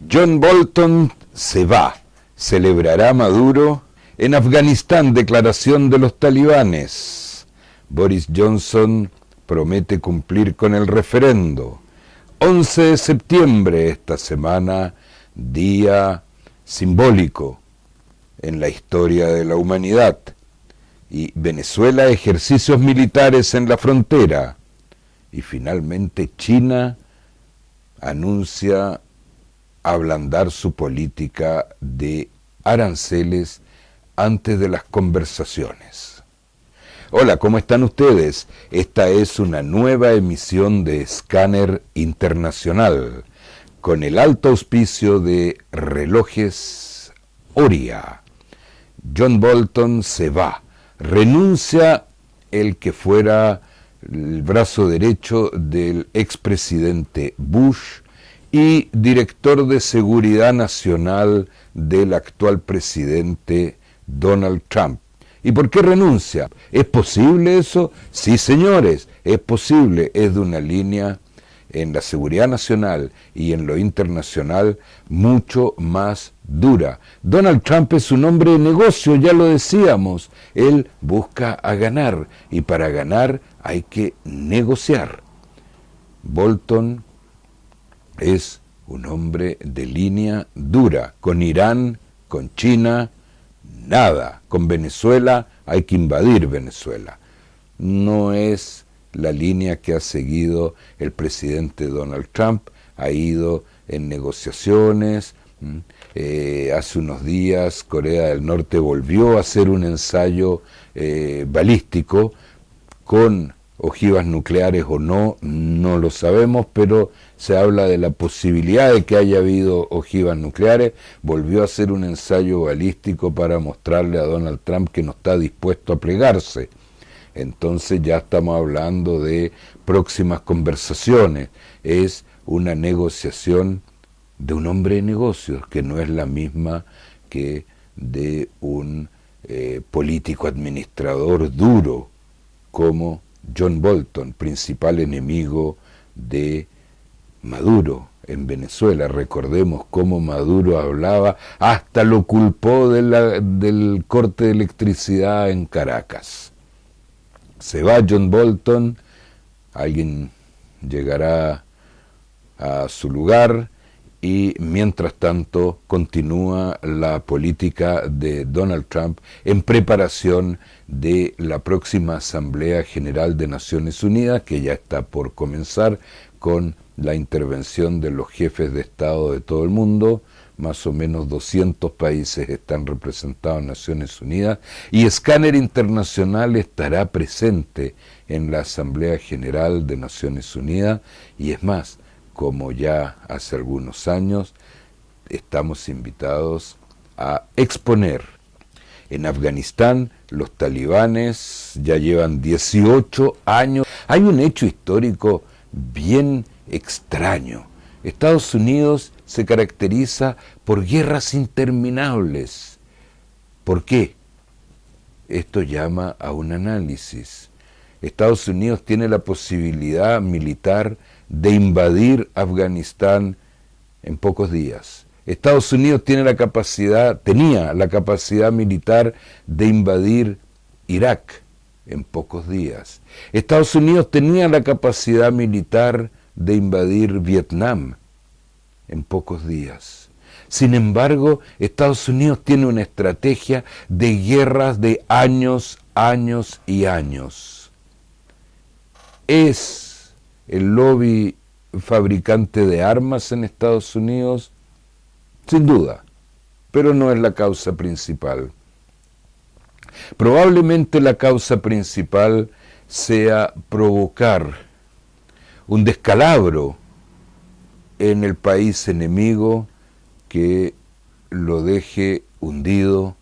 John Bolton se va. Celebrará Maduro. En Afganistán, declaración de los talibanes. Boris Johnson promete cumplir con el referendo. 11 de septiembre, esta semana, día simbólico en la historia de la humanidad. Y Venezuela, ejercicios militares en la frontera. Y finalmente China anuncia ablandar su política de aranceles antes de las conversaciones. Hola, ¿cómo están ustedes? Esta es una nueva emisión de Escáner Internacional, con el alto auspicio de Relojes Oria. John Bolton se va, renuncia el que fuera el brazo derecho del expresidente Bush y director de Seguridad Nacional del actual presidente Donald Trump. ¿Y por qué renuncia? ¿Es posible eso? Sí, señores, es posible. Es de una línea en la seguridad nacional y en lo internacional mucho más dura. Donald Trump es un hombre de negocio, ya lo decíamos. Él busca a ganar y para ganar hay que negociar. Bolton es un hombre de línea dura. Con Irán, con China, nada. Con Venezuela hay que invadir Venezuela. No es la línea que ha seguido el presidente Donald Trump. Ha ido en negociaciones. Hace unos días Corea del Norte volvió a hacer un ensayo balístico con ojivas nucleares o no, no lo sabemos, pero se habla de la posibilidad de que haya habido ojivas nucleares. Volvió a hacer un ensayo balístico para mostrarle a Donald Trump que no está dispuesto a plegarse. Entonces ya estamos hablando de próximas conversaciones. Es una negociación de un hombre de negocios, que no es la misma que de un político administrador duro como John Bolton, principal enemigo de Maduro en Venezuela. Recordemos cómo Maduro hablaba, hasta lo culpó del corte de electricidad en Caracas. Se va John Bolton, alguien llegará a su lugar y mientras tanto continúa la política de Donald Trump en preparación de la próxima Asamblea General de Naciones Unidas, que ya está por comenzar con la intervención de los jefes de Estado de todo el mundo. Más o menos 200 países están representados en Naciones Unidas y Escáner Internacional estará presente en la Asamblea General de Naciones Unidas y es más, como ya hace algunos años, estamos invitados a exponer. En Afganistán, los talibanes ya llevan 18 años. Hay un hecho histórico bien extraño. Estados Unidos se caracteriza por guerras interminables. ¿Por qué? Esto llama a un análisis. Estados Unidos tiene la posibilidad militar de invadir Afganistán en pocos días. Estados Unidos tenía la capacidad militar de invadir Irak en pocos días. Estados Unidos tenía la capacidad militar de invadir Vietnam en pocos días. Sin embargo, Estados Unidos tiene una estrategia de guerras de años y años. ¿Es el lobby fabricante de armas en Estados Unidos? Sin duda, pero no es la causa principal. Probablemente la causa principal sea provocar un descalabro en el país enemigo que lo deje hundido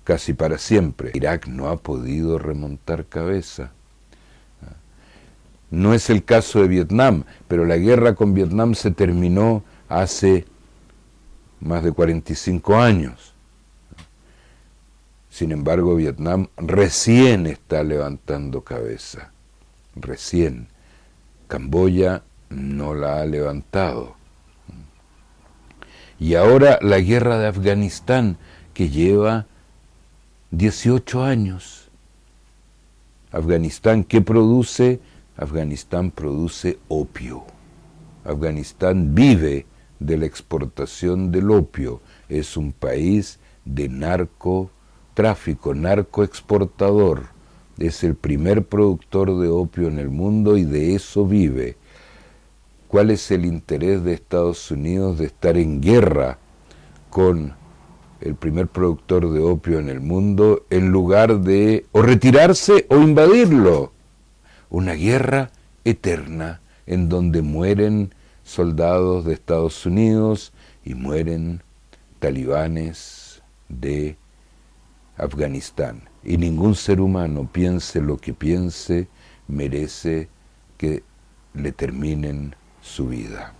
casi para siempre. Irak no ha podido remontar cabeza. No es el caso de Vietnam, pero la guerra con Vietnam se terminó hace más de 45 años. Sin embargo, Vietnam recién está levantando cabeza. Recién. Camboya no la ha levantado. Y ahora la guerra de Afganistán, que lleva 18 años. Afganistán, ¿qué produce? Afganistán produce opio. Afganistán vive de la exportación del opio. Es un país de narcotráfico, narcoexportador. Es el primer productor de opio en el mundo y de eso vive. ¿Cuál es el interés de Estados Unidos de estar en guerra con el primer productor de opio en el mundo en lugar de o retirarse o invadirlo? Una guerra eterna en donde mueren soldados de Estados Unidos y mueren talibanes de Afganistán. Y ningún ser humano, piense lo que piense, merece que le terminen su vida.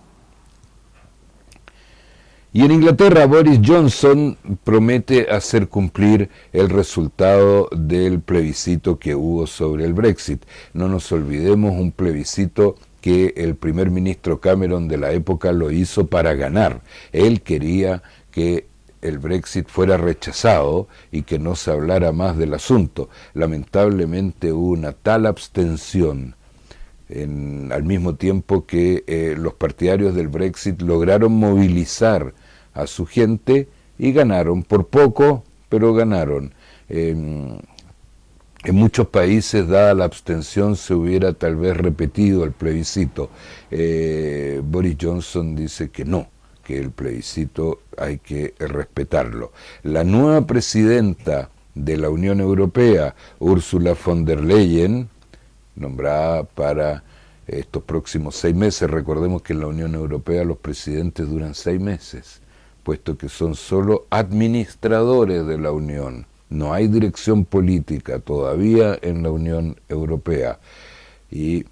Y en Inglaterra, Boris Johnson promete hacer cumplir el resultado del plebiscito que hubo sobre el Brexit. No nos olvidemos, un plebiscito que el primer ministro Cameron de la época lo hizo para ganar. Él quería que el Brexit fuera rechazado y que no se hablara más del asunto. Lamentablemente hubo una tal abstención al mismo tiempo que los partidarios del Brexit lograron movilizar a su gente y ganaron, por poco, pero ganaron. En muchos países, dada la abstención, se hubiera tal vez repetido el plebiscito. Boris Johnson dice que no, que el plebiscito hay que respetarlo. La nueva presidenta de la Unión Europea, Ursula von der Leyen, nombrada para estos próximos 6 meses. Recordemos que en la Unión Europea los presidentes duran 6 meses, puesto que son solo administradores de la Unión. No hay dirección política todavía en la Unión Europea. Y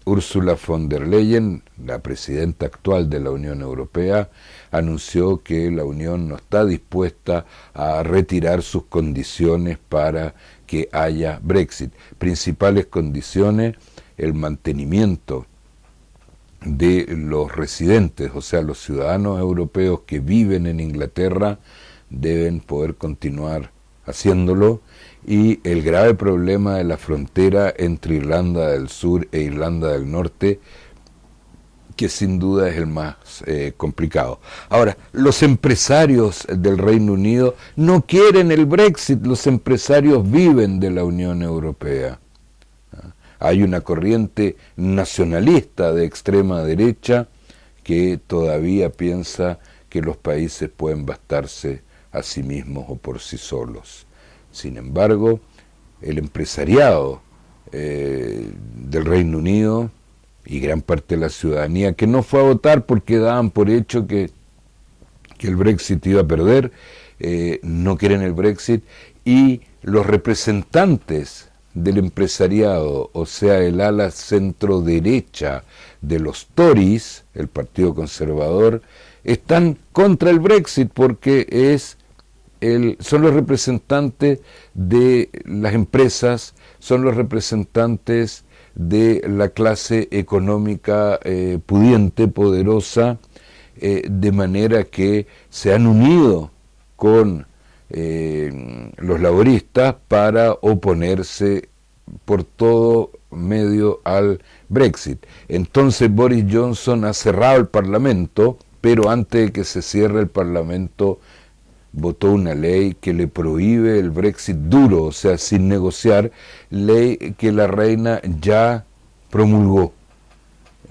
Ursula von der Leyen, la presidenta actual de la Unión Europea, anunció que la Unión no está dispuesta a retirar sus condiciones para que haya Brexit. Principales condiciones: el mantenimiento de los residentes, o sea, los ciudadanos europeos que viven en Inglaterra deben poder continuar haciéndolo, y el grave problema de la frontera entre Irlanda del Sur e Irlanda del Norte, que sin duda es el más complicado. Ahora, los empresarios del Reino Unido no quieren el Brexit, los empresarios viven de la Unión Europea. Hay una corriente nacionalista de extrema derecha que todavía piensa que los países pueden bastarse a sí mismos o por sí solos. Sin embargo, el empresariado del Reino Unido y gran parte de la ciudadanía que no fue a votar porque daban por hecho que el Brexit iba a perder, no quieren el Brexit, y los representantes del empresariado, o sea, el ala centro-derecha de los Tories, el Partido Conservador, están contra el Brexit porque son los representantes de las empresas, son los representantes de la clase económica pudiente, poderosa, de manera que se han unido con los laboristas para oponerse por todo medio al Brexit. Entonces Boris Johnson ha cerrado el Parlamento, pero antes de que se cierre el Parlamento votó una ley que le prohíbe el Brexit duro, o sea, sin negociar, ley que la reina ya promulgó.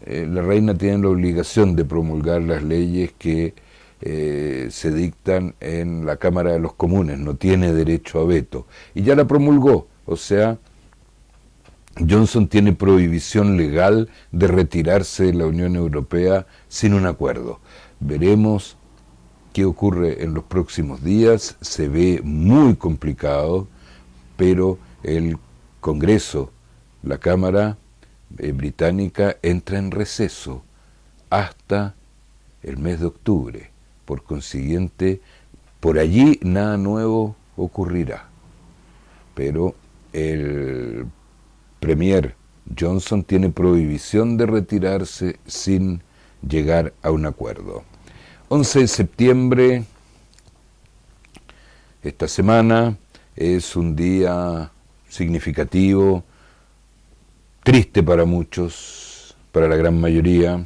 La reina tiene la obligación de promulgar las leyes que se dictan en la Cámara de los Comunes, no tiene derecho a veto, y ya la promulgó, o sea, Johnson tiene prohibición legal de retirarse de la Unión Europea sin un acuerdo. Veremos qué ocurre en los próximos días. Se ve muy complicado, pero el Congreso, la Cámara británica, entra en receso hasta el mes de octubre. Por consiguiente, por allí nada nuevo ocurrirá. Pero el Premier Johnson tiene prohibición de retirarse sin llegar a un acuerdo. 11 de septiembre, esta semana, es un día significativo, triste para muchos, para la gran mayoría.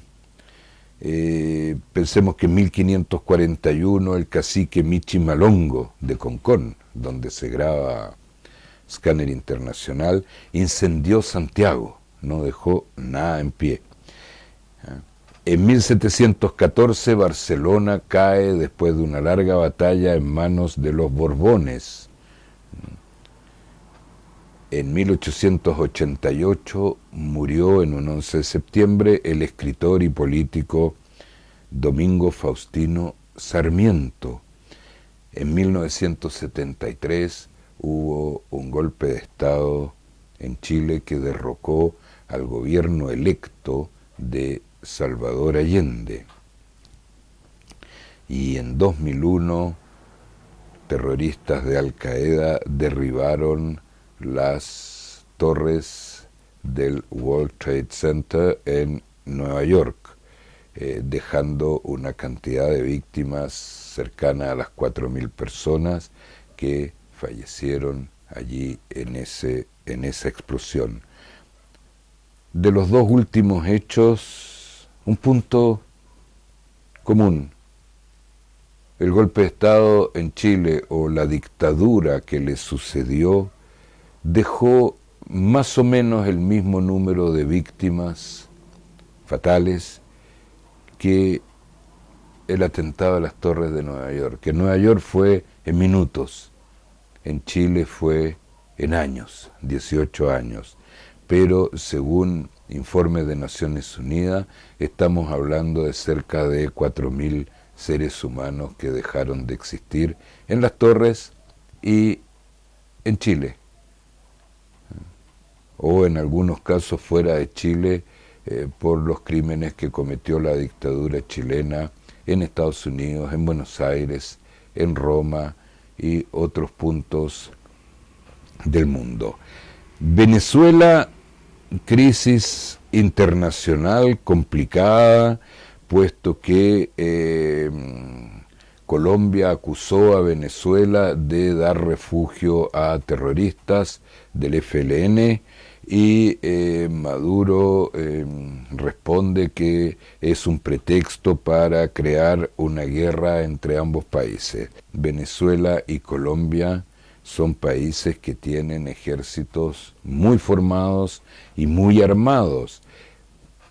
Pensemos que en 1541 el cacique Michi Malongo de Concón, donde se graba Scanner Internacional, incendió Santiago, no dejó nada en pie. En 1714 Barcelona cae después de una larga batalla en manos de los Borbones. En 1888 murió en un 11 de septiembre el escritor y político Domingo Faustino Sarmiento. En 1973 hubo un golpe de Estado en Chile que derrocó al gobierno electo de Salvador Allende. Y en 2001 terroristas de Al Qaeda derribaron las torres del World Trade Center en Nueva York, dejando una cantidad de víctimas cercana a las 4.000 personas que fallecieron allí en esa explosión. De los dos últimos hechos, un punto común: el golpe de Estado en Chile o la dictadura que le sucedió dejó más o menos el mismo número de víctimas fatales que el atentado a las torres de Nueva York. Que en Nueva York fue en minutos, en Chile fue en años, 18 años. Pero según informes de Naciones Unidas, estamos hablando de cerca de 4.000 seres humanos que dejaron de existir en las torres y en Chile, o en algunos casos fuera de Chile, por los crímenes que cometió la dictadura chilena en Estados Unidos, en Buenos Aires, en Roma y otros puntos del mundo. Venezuela, crisis internacional complicada, puesto que Colombia acusó a Venezuela de dar refugio a terroristas del FLN y Maduro responde que es un pretexto para crear una guerra entre ambos países. Venezuela y Colombia son países que tienen ejércitos muy formados y muy armados.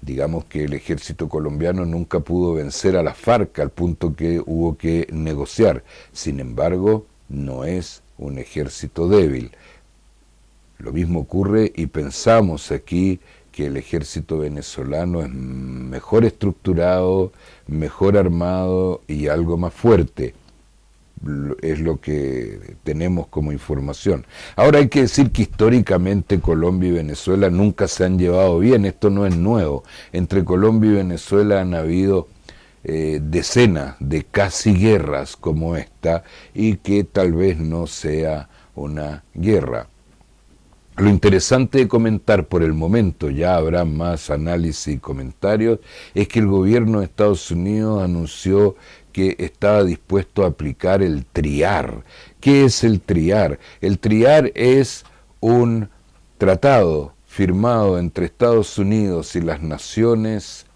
Digamos que el ejército colombiano nunca pudo vencer a la FARC al punto que hubo que negociar. Sin embargo, no es un ejército débil. Lo mismo ocurre y pensamos aquí que el ejército venezolano es mejor estructurado, mejor armado y algo más fuerte. Es lo que tenemos como información. Ahora hay que decir que históricamente Colombia y Venezuela nunca se han llevado bien, esto no es nuevo. Entre Colombia y Venezuela han habido decenas de casi guerras como esta, y que tal vez no sea una guerra. Lo interesante de comentar por el momento, ya habrá más análisis y comentarios, es que el gobierno de Estados Unidos anunció que estaba dispuesto a aplicar el TRIAR. ¿Qué es el TRIAR? El TRIAR es un tratado firmado entre Estados Unidos y las naciones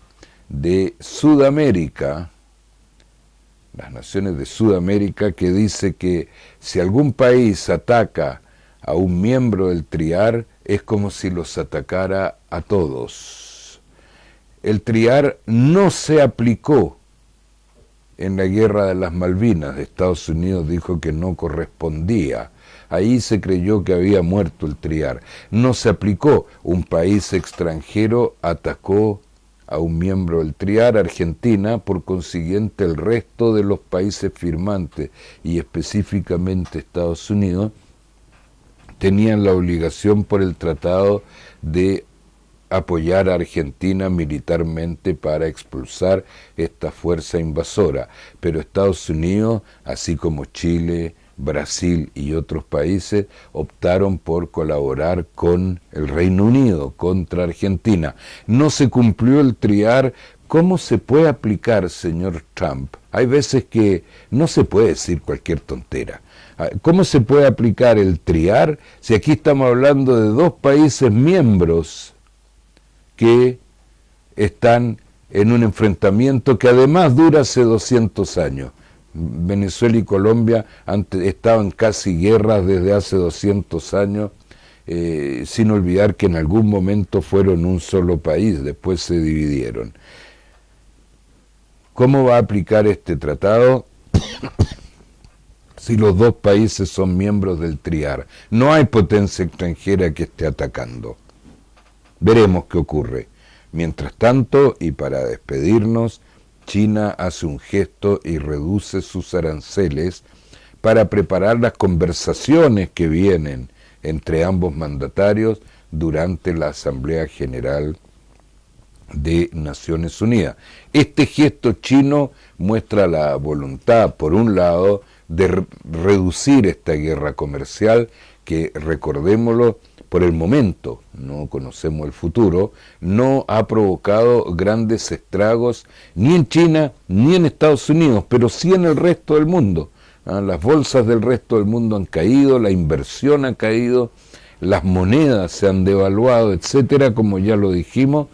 de Sudamérica, que dice que si algún país ataca a un miembro del TRIAR, es como si los atacara a todos. El TRIAR no se aplicó en la guerra de las Malvinas. Estados Unidos dijo que no correspondía. Ahí se creyó que había muerto el TRIAR. No se aplicó. Un país extranjero atacó a un miembro del TRIAR, Argentina. Por consiguiente, el resto de los países firmantes, y específicamente Estados Unidos, tenían la obligación por el tratado de apoyar a Argentina militarmente para expulsar esta fuerza invasora. Pero Estados Unidos, así como Chile, Brasil y otros países, optaron por colaborar con el Reino Unido contra Argentina. No se cumplió el TRIAR ¿Cómo se puede aplicar, señor Trump? Hay veces que no se puede decir cualquier tontera. ¿Cómo se puede aplicar el triar si aquí estamos hablando de dos países miembros que están en un enfrentamiento que además dura hace 200 años? Venezuela y Colombia estaban casi guerras desde hace 200 años, sin olvidar que en algún momento fueron un solo país, después se dividieron. ¿Cómo va a aplicar este tratado si los dos países son miembros del triar? No hay potencia extranjera que esté atacando. Veremos qué ocurre. Mientras tanto, y para despedirnos, China hace un gesto y reduce sus aranceles para preparar las conversaciones que vienen entre ambos mandatarios durante la Asamblea General de Naciones Unidas. Este gesto chino muestra la voluntad, por un lado, de reducir esta guerra comercial que, recordémoslo, por el momento, no conocemos el futuro, no ha provocado grandes estragos ni en China ni en Estados Unidos, pero sí en el resto del mundo. Las bolsas del resto del mundo han caído, la inversión ha caído, las monedas se han devaluado, etcétera, como ya lo dijimos.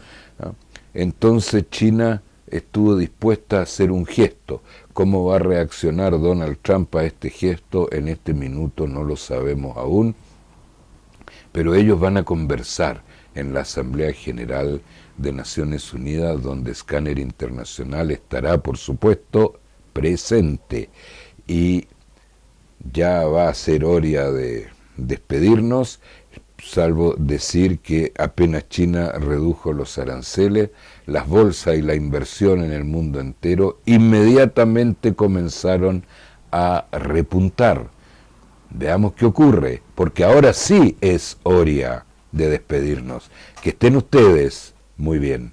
Entonces China estuvo dispuesta a hacer un gesto. ¿Cómo va a reaccionar Donald Trump a este gesto? En este minuto no lo sabemos aún, pero ellos van a conversar en la Asamblea General de Naciones Unidas, donde Scanner Internacional estará, por supuesto, presente. Y ya va a ser hora de despedirnos, salvo decir que apenas China redujo los aranceles, las bolsas y la inversión en el mundo entero inmediatamente comenzaron a repuntar. Veamos qué ocurre, porque ahora sí es hora de despedirnos. Que estén ustedes muy bien.